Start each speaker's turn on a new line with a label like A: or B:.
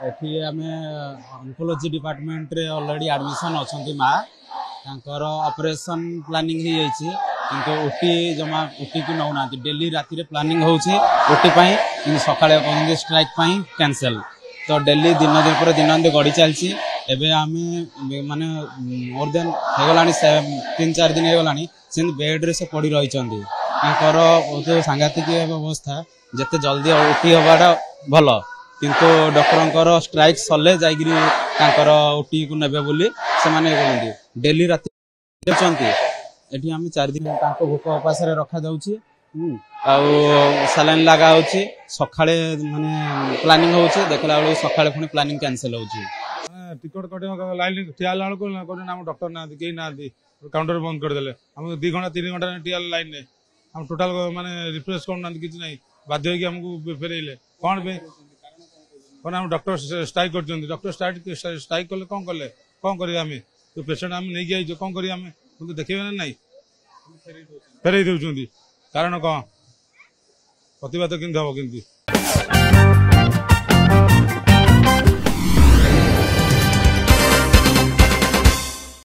A: एठी आमे oncology department रे ऑलरेडी एडमिशन अछंती माँ तांकर ऑपरेशन प्लानिंग ही जाइछि किंतु ओटी जमा ओटी को नौना डेली राति रे प्लानिंग होछि ओटी पई कि सकाळे कहन स्ट्राइक पई कैंसिल तो डेली दिन दिन पर दिन गड़ी चलछि एबे आमे माने मोर देन हेगलानी 3-4 दिन हेगलानी सेन बेड रे से पड़ी रहिचंदी तांकर बहुत सांघातिक व्यवस्था जते जल्दी ओटी होबाटा भलो किंतु डॉक्टर स्ट्राइक सले जाइगिरी तांकर ओटी को नेबे बोली से माने कहंदी डेली राति चंती एठी हम 4 दिन तांको भूख उपास रे रखा जाउची आउ सलाइन लगा होची सखाळे माने प्लानिंग होची देखला बेले सखाळे पुनी प्लानिंग कैंसिल होची
B: टिकट कटे लाइन ठिया लाल को कोने नाम डॉक्टर ना केही ना काउंटर बंद कर देले हम 2 घंटा 3 घंटा ठिया लाइन ने हम टोटल माने रिफ्रेश करना किछ नहीं बाध्य होगी हमको फेरेले कोन पे कोन हम डॉक्टर स्ट्राइक कर डॉक्टर स्ट्राइक कले कोन करी हमें तो पेशेंट हम नहीं गई जो कोन करी हमें उनको देखिबे ना नहीं फेरे दउछंदी कारण कोन प्रतिवाद किंतु हबो किंतु